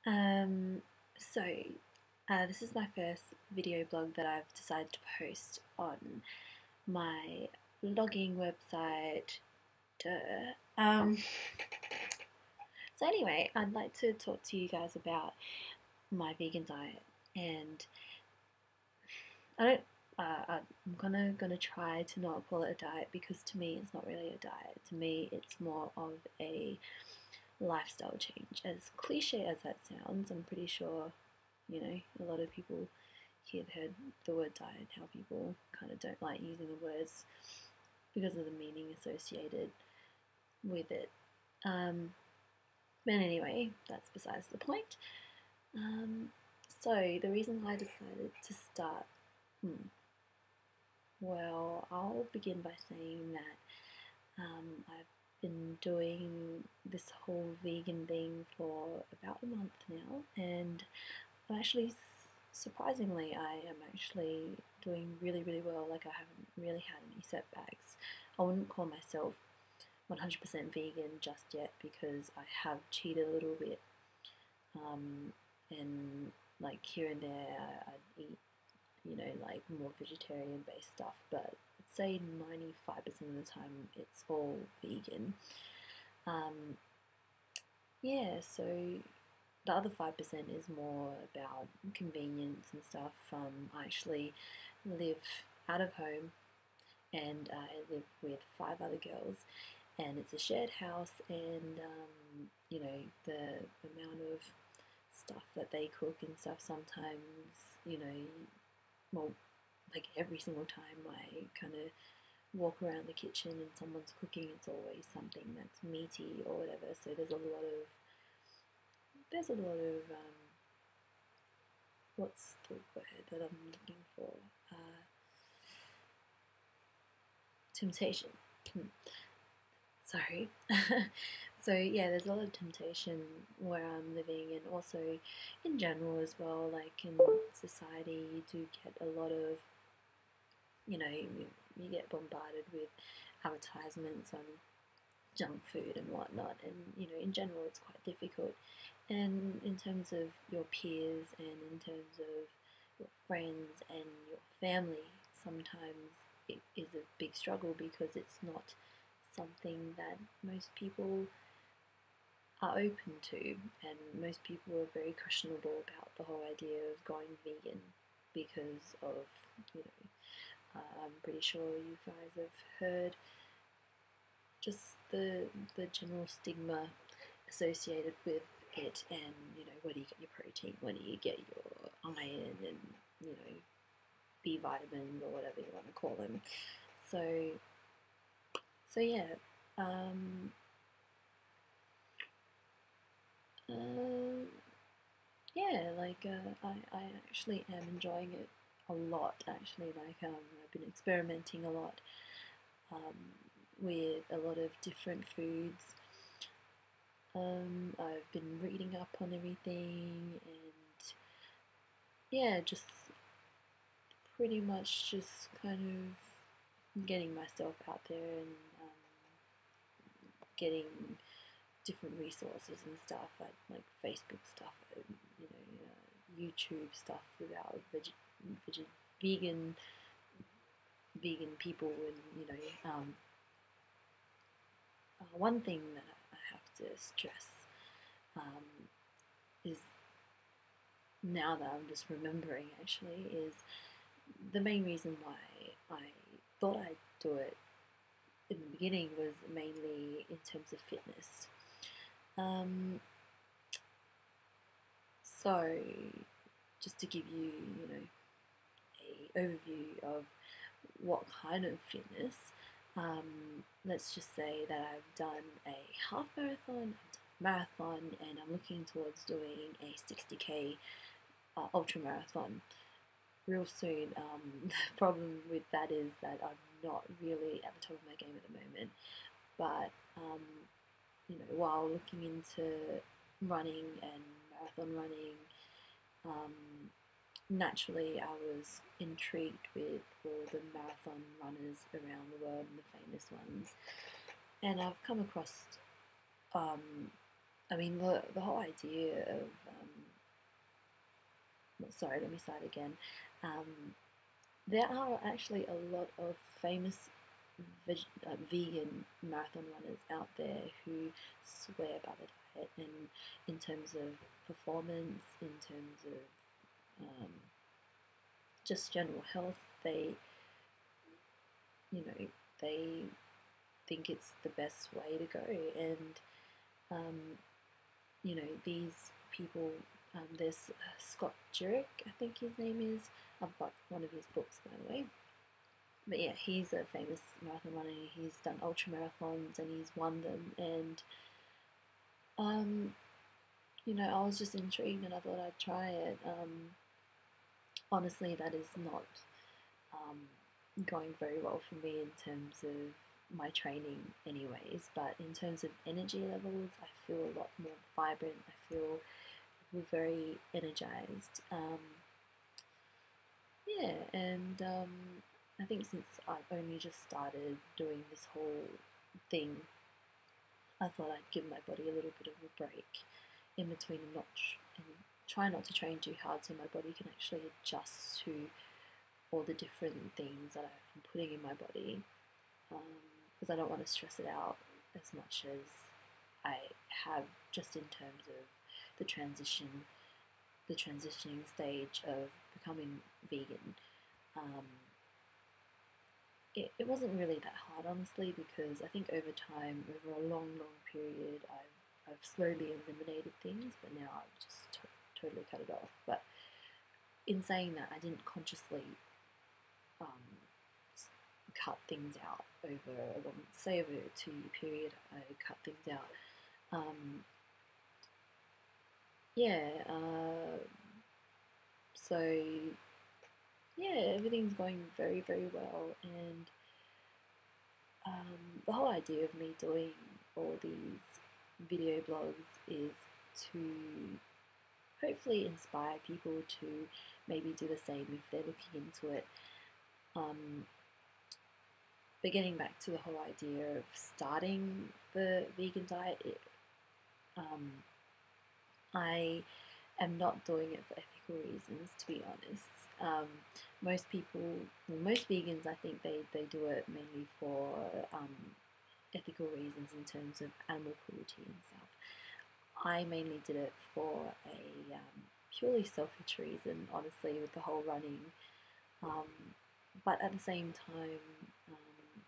Um, so, this is my first video blog that I've decided to post on my blogging website. Duh. So anyway, I'd like to talk to you guys about my vegan diet, and I don't. I'm gonna try to not call it a diet because to me it's not really a diet. To me, it's more of a lifestyle change. As cliche as that sounds, I'm pretty sure a lot of people here heard the word diet, how people kind of don't like using the words because of the meaning associated with it. But anyway, that's besides the point. Um, so the reason why I decided to start, well, I'll begin by saying that I've been doing this whole vegan thing for about a month now, and I'm actually, surprisingly, I am actually doing really, really well. Like, I haven't really had any setbacks. I wouldn't call myself 100% vegan just yet because I have cheated a little bit. And like here and there, I'd eat, like more vegetarian based stuff, but I'd say 95% of the time it's all vegan. Um, yeah, so the other 5% is more about convenience and stuff. I actually live out of home and I live with five other girls, and it's a shared house. And the amount of stuff that they cook and stuff sometimes, well, like every single time I kind of walk around the kitchen and someone's cooking, it's always something that's meaty or whatever. So there's a lot of what's the word that I'm looking for? Temptation. Sorry. So yeah, there's a lot of temptation where I'm living, and also in general as well. Like in society, you do get a lot of, you get bombarded with advertisements on junk food and whatnot, and in general, it's quite difficult. And in terms of your peers, and in terms of your friends and your family, sometimes it is a big struggle because it's not something that most people are open to, and most people are very questionable about the whole idea of going vegan because of, I'm pretty sure you guys have heard just the general stigma associated with it, and where do you get your protein, where do you get your iron, and you know B vitamins or whatever you want to call them. So yeah, um, uh, yeah, like I actually am enjoying it a lot. Actually, like I've been experimenting a lot um, with a lot of different foods. I've been reading up on everything, and yeah, just pretty much just kind of getting myself out there, and getting different resources and stuff, like Facebook stuff, YouTube stuff about vegan vegan people, and one thing that I have to stress um, is, now that I'm just remembering actually, is the main reason why I thought I'd do it in the beginning was mainly in terms of fitness. Um, so just to give you, a overview of what kind of fitness, let's just say that I've done a half marathon, marathon, and I'm looking towards doing a 60k ultra marathon real soon. The problem with that is that I'm not really at the top of my game at the moment, but while looking into running and marathon running, um, naturally I was intrigued with all the marathon runners around the world and the famous ones, and I've come across, I mean, the whole idea of sorry, let me start again. There are actually a lot of famous vegan marathon runners out there who swear by the diet, and in terms of performance, in terms of just general health, you know, they think it's the best way to go. And these people, there's Scott Jurek, I think his name is. I've got one of his books, by the way. But yeah, he's a famous marathon runner. He's done ultra marathons and he's won them. And I was just intrigued and I thought I'd try it. Honestly, that is not going very well for me in terms of my training anyways, but in terms of energy levels, I feel a lot more vibrant. I feel very energized. And I think since I've only just started doing this whole thing, I thought I'd give my body a little bit of a break in between and try not to train too hard so my body can actually adjust to all the different things that I'm putting in my body, because I don't want to stress it out as much as I have just in terms of the transitioning stage of becoming vegan. It wasn't really that hard, honestly, because I think over time, over a long period, I've slowly eliminated things, but now I've just totally cut it off. But in saying that, I didn't consciously cut things out over a long, say over a 2-year period. I cut things out. So yeah, everything's going very, very well, and the whole idea of me doing all these video blogs is to hopefully inspire people to maybe do the same if they're looking into it. But getting back to the whole idea of starting the vegan diet, I am not doing it for ethical reasons, to be honest. Most vegans, I think they do it mainly for ethical reasons in terms of animal cruelty and stuff. I mainly did it for a purely selfish reason, honestly, with the whole running. But at the same time,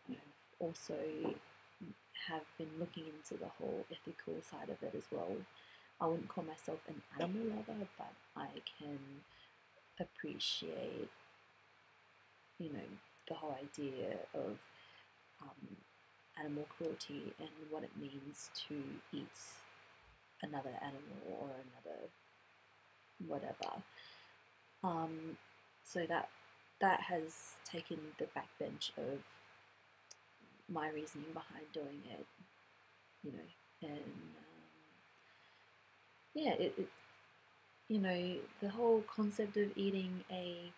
I've also have been looking into the whole ethical side of it as well. I wouldn't call myself an animal lover, but I can appreciate, the whole idea of animal cruelty and what it means to eat another animal or another whatever. So that has taken the backbench of my reasoning behind doing it, and the whole concept of eating a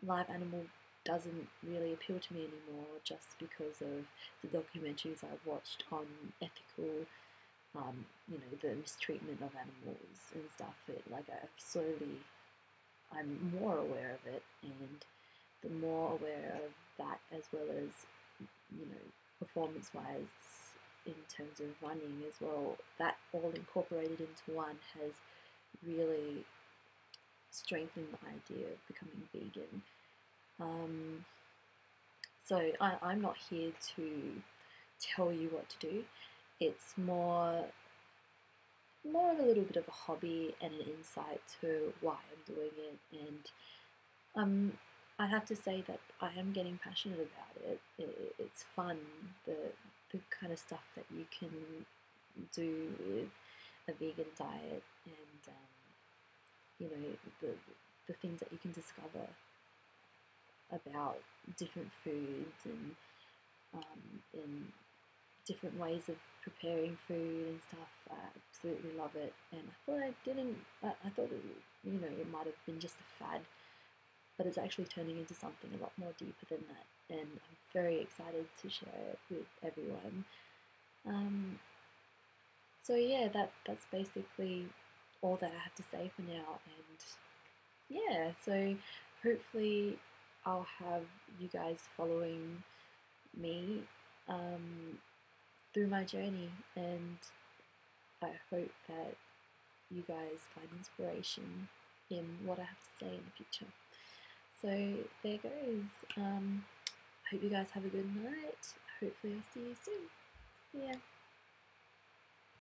live animal doesn't really appeal to me anymore, just because of the documentaries I've watched on ethical, the mistreatment of animals and stuff. I'm more aware of it, and the more aware of that, as well as, performance-wise, in terms of running as well, that all incorporated into one has really strengthened the idea of becoming vegan. So I'm not here to tell you what to do. It's more of a little bit of a hobby and an insight to why I'm doing it, and I have to say that I am getting passionate about it. It's fun, the kind of stuff that you can do with a vegan diet, and the things that you can discover about different foods and different ways of preparing food and stuff. I absolutely love it, and I thought it might have been just a fad, but it's actually turning into something a lot more deeper than that, and I'm very excited to share it with everyone. So yeah, that's basically all that I have to say for now, and yeah, so hopefully I'll have you guys following me through my journey, and I hope that you guys find inspiration in what I have to say in the future. So there goes. Hope you guys have a good night. Hopefully I'll see you soon. See ya.